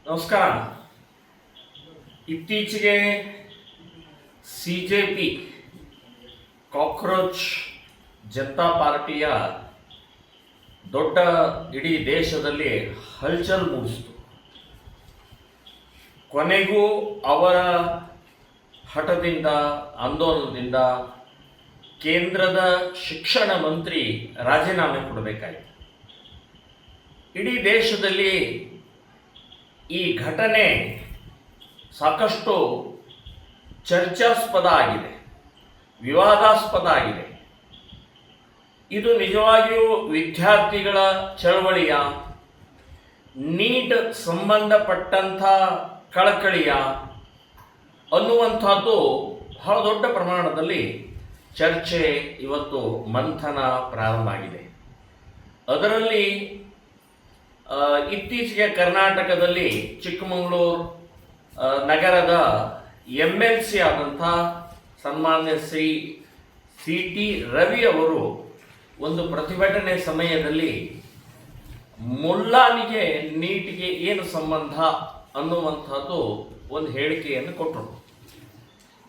ನಮಸ್ಕಾರ. ಇತ್ತೀಚೆಗೆ CJP cockroach Janata ಪಾರ್ಟಿಯ ದೊಡ್ಡ ಇಡೀ ದೇಶದಲ್ಲಿ ಹಲ್ಚಲ್ ಮೂಡಿಸಿತು. ಕೊನೆಗೂ ಅವರ ಹಠದಿಂದ, ಆಂದೋಲನದಿಂದ ಕೇಂದ್ರದ ಶಿಕ್ಷಣ ಮಂತ್ರಿ ರಾಜೀನಾಮೆ ಕೊಡಬೇಕಾಯಿತು. ಇಡೀ ದೇಶದಲ್ಲಿ ಈ ಘಟನೆ ಸಾಕಷ್ಟು ಚರ್ಚಾಸ್ಪದ ಆಗಿದೆ, ವಿವಾದಾಸ್ಪದ ಆಗಿದೆ. ಇದು ನಿಜವಾಗಿಯೂ ವಿದ್ಯಾರ್ಥಿಗಳ ಚಳವಳಿಯ, ನೀಟ್ ಸಂಬಂಧಪಟ್ಟಂಥ ಕಳಕಳಿಯ ಅನ್ನುವಂಥದ್ದು ಬಹಳ ದೊಡ್ಡ ಪ್ರಮಾಣದಲ್ಲಿ ಚರ್ಚೆ, ಇವತ್ತು ಮಂಥನ ಪ್ರಾರಂಭ ಆಗಿದೆ. ಅದರಲ್ಲಿ ಇತ್ತೀಚೆಗೆ ಕರ್ನಾಟಕದಲ್ಲಿ ಚಿಕ್ಕಮಗಳೂರು ನಗರದ MLC ಆದಂಥ ಸನ್ಮಾನ್ಯ ಶ್ರೀ CT ರವಿ ಅವರು ಒಂದು ಪ್ರತಿಭಟನೆ ಸಮಯದಲ್ಲಿ ಮುಲ್ಲಾನಿಗೆ ನೀಟಿಗೆ ಏನು ಸಂಬಂಧ ಅನ್ನುವಂಥದ್ದು ಒಂದು ಹೇಳಿಕೆಯನ್ನು ಕೊಟ್ಟರು.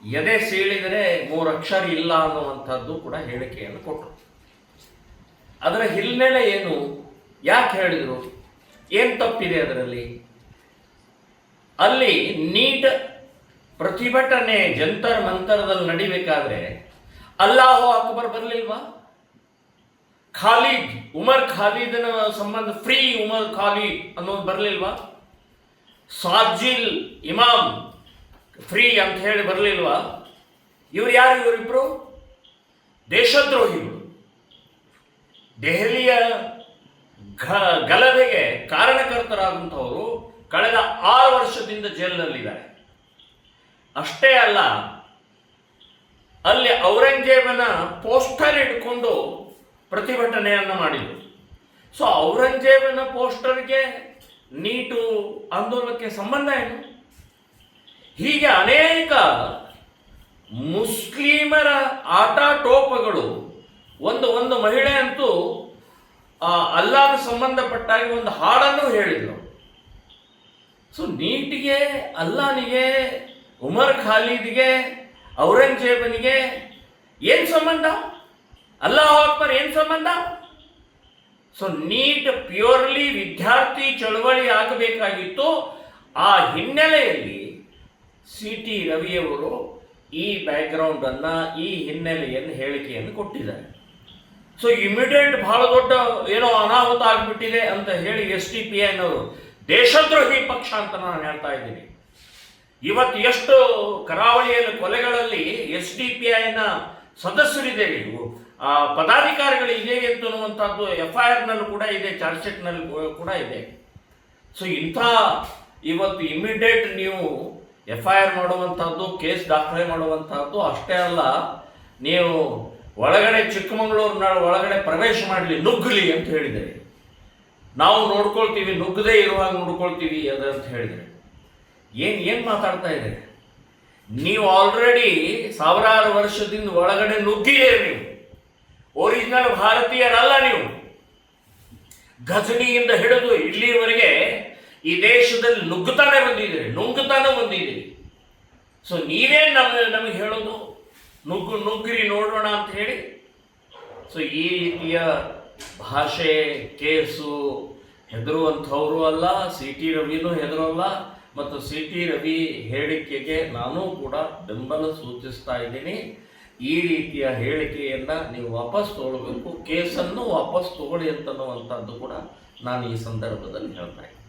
ಎದೆ ಸೀಳಿದರೆ 3 ಅಕ್ಷರ ಇಲ್ಲ ಅನ್ನುವಂಥದ್ದು ಕೂಡ ಹೇಳಿಕೆಯನ್ನು ಕೊಟ್ಟರು. ಅದರ ಹಿನ್ನೆಲೆ ಏನು, ಯಾಕೆ ಹೇಳಿದರು, ಏನು ತಪ್ಪಿದೆ ಅದರಲ್ಲಿ? ಅಲ್ಲಿ ನೀಟ್ ಪ್ರತಿಭಟನೆ ಜಂತರ್ ಮಂತರದಲ್ಲಿ ನಡಿಬೇಕಾದ್ರೆ ಅಲ್ಲಾಹು ಅಕ್ಬರ್ ಬರಲಿಲ್ವಾ? ಖಾಲಿದ್, ಉಮರ್ ಖಾಲಿದನ ಸಂಬಂಧ ಫ್ರೀ ಉಮರ್ ಖಾಲಿದ್ ಅನ್ನೋದು ಬರಲಿಲ್ವಾ? ಸಾಜಿಲ್ ಇಮಾಮ್ ಫ್ರೀ ಅಂತ ಹೇಳಿ ಬರಲಿಲ್ವಾ? ಇವ್ರು ಯಾರು? ಇವರಿಬ್ರು ದೇಶದ್ರೋಹಿಗಳು. ದೆಹಲಿಯ ಗಲಭೆಗೆ ಕಾರಣಕರ್ತರಾದಂಥವರು ಕಳೆದ 6 ವರ್ಷದಿಂದ ಜೈಲಿನಲ್ಲಿದ್ದಾರೆ. ಅಷ್ಟೇ ಅಲ್ಲ, ಅಲ್ಲಿ ಔರಂಗಜೇಬನ ಪೋಸ್ಟರ್ ಇಟ್ಕೊಂಡು ಪ್ರತಿಭಟನೆಯನ್ನು ಮಾಡಿದರು. ಸೊ ಔರಂಗಜೇಬನ ಪೋಸ್ಟರ್ಗೆ ನೀಟು ಆಂದೋಲನಕ್ಕೆ ಸಂಬಂಧ ಏನು? ಹೀಗೆ ಅನೇಕ ಮುಸ್ಲಿಮರ ಆಟಾಟೋಪಗಳು, ಒಂದು ಮಹಿಳೆ ಅಂತೂ ಅಲ್ಲಾಹ್ ಸಂಬಂಧಪಟ್ಟಾಗಿ ಒಂದು ಹಾಡನ್ನು ಹೇಳಿದ್ರು. ಸೊ ನೀಟಿಗೆ, ಅಲ್ಲಾನಿಗೆ, ಉಮರ್ ಖಾಲಿದ್ಗೆ, ಔರಂಗಜೇಬನಿಗೆ ಏನು ಸಂಬಂಧ? ಅಲ್ಲಾಹ್ ಅಕ್ಬರ್ ಏನು ಸಂಬಂಧ? ಸೊ ನೀಟ್ ಪ್ಯೂರ್ಲಿ ವಿದ್ಯಾರ್ಥಿ ಚಳವಳಿ ಆಗಬೇಕಾಗಿತ್ತು. ಆ ಹಿನ್ನೆಲೆಯಲ್ಲಿ CT ರವಿಯವರು ಈ ಬ್ಯಾಕ್ಗ್ರೌಂಡನ್ನು, ಈ ಹಿನ್ನೆಲೆಯನ್ನು, ಹೇಳಿಕೆಯನ್ನು ಕೊಟ್ಟಿದ್ದಾರೆ. ಸೊ ಇಮಿಡಿಯೇಟ್ ಬಹಳ ದೊಡ್ಡ ಏನೋ ಅನಾಹುತ ಆಗಿಬಿಟ್ಟಿದೆ ಅಂತ ಹೇಳಿ SDPI ಅನ್ನೋರು ದೇಶದ್ರೋಹಿ ಪಕ್ಷ ಅಂತ ನಾನು ಹೇಳ್ತಾ ಇದ್ದೀನಿ. ಇವತ್ತು ಎಷ್ಟು ಕರಾವಳಿಯಲ್ಲಿ ಕೊಲೆಗಳಲ್ಲಿ SDPIನ ಸದಸ್ಯರಿದ್ದೇವೆ, ಪದಾಧಿಕಾರಿಗಳು ಇದ್ದೇವೆ ಅಂತನ್ನುವಂಥದ್ದು FIR ನಲ್ಲೂ ಕೂಡ ಇದೆ, ಚಾರ್ಜ್ ಶೀಟ್ನಲ್ಲಿ ಕೂಡ ಇದೆ. ಸೊ ಇಂಥ ಇವತ್ತು ಇಮಿಡಿಯೇಟ್ ನೀವು FIR ಮಾಡುವಂಥದ್ದು, ಕೇಸ್ ದಾಖಲೆ ಮಾಡುವಂಥದ್ದು ಅಷ್ಟೇ ಅಲ್ಲ, ನೀವು ಒಳಗಡೆ ಚಿಕ್ಕಮಗಳೂರಿನ ಒಳಗಡೆ ಪ್ರವೇಶ ಮಾಡಲಿ, ನುಗ್ಗಲಿ ಅಂತ ಹೇಳಿದರೆ ನಾವು ನೋಡ್ಕೊಳ್ತೀವಿ, ನುಗ್ಗದೇ ಇರುವಾಗ ನೋಡ್ಕೊಳ್ತೀವಿ ಅದಂತ ಹೇಳಿದರೆ ಏನು ಮಾತಾಡ್ತಾ ಇದ್ದಾರೆ ನೀವು? ಆಲ್ರೆಡಿ ಸಾವಿರಾರು ವರ್ಷದಿಂದ ಒಳಗಡೆ ನುಗ್ಗಿದ್ದೀರಿ. ನೀವು ಒರಿಜಿನಲ್ ಭಾರತೀಯರಲ್ಲ. ನೀವು ಘಜನಿಯಿಂದ ಹಿಡಿದು ಇಲ್ಲಿವರೆಗೆ ಈ ದೇಶದಲ್ಲಿ ನುಗ್ಗುತ್ತಾನೆ ಬಂದಿದ್ದೀರಿ. ಸೊ ನೀವೇನು ನಮಗೆ ಹೇಳೋದು, ನುಗ್ಗಿರಿ ನೋಡೋಣ ಅಂತ ಹೇಳಿ? ಸೊ ಈ ರೀತಿಯ ಭಾಷೆ, ಕೇಸು ಹೆದರುವಂಥವರು ಅಲ್ಲ, CT ರವಿನೂ ಹೆದರೋಲ್ಲ. ಮತ್ತು CT ರವಿ ಹೇಳಿಕೆಗೆ ನಾನು ಕೂಡ ಬೆಂಬಲ ಸೂಚಿಸ್ತಾ ಇದ್ದೀನಿ. ಈ ರೀತಿಯ ಹೇಳಿಕೆಯನ್ನು ನೀವು ವಾಪಸ್ ತಗೊಳ್ಬೇಕು, ಕೇಸನ್ನು ವಾಪಸ್ ತಗೊಳ್ಳಿ ಅಂತನ್ನುವಂಥದ್ದು ಕೂಡ ನಾನು ಈ ಸಂದರ್ಭದಲ್ಲಿ ಹೇಳ್ತಾ ಇದ್ದೀನಿ.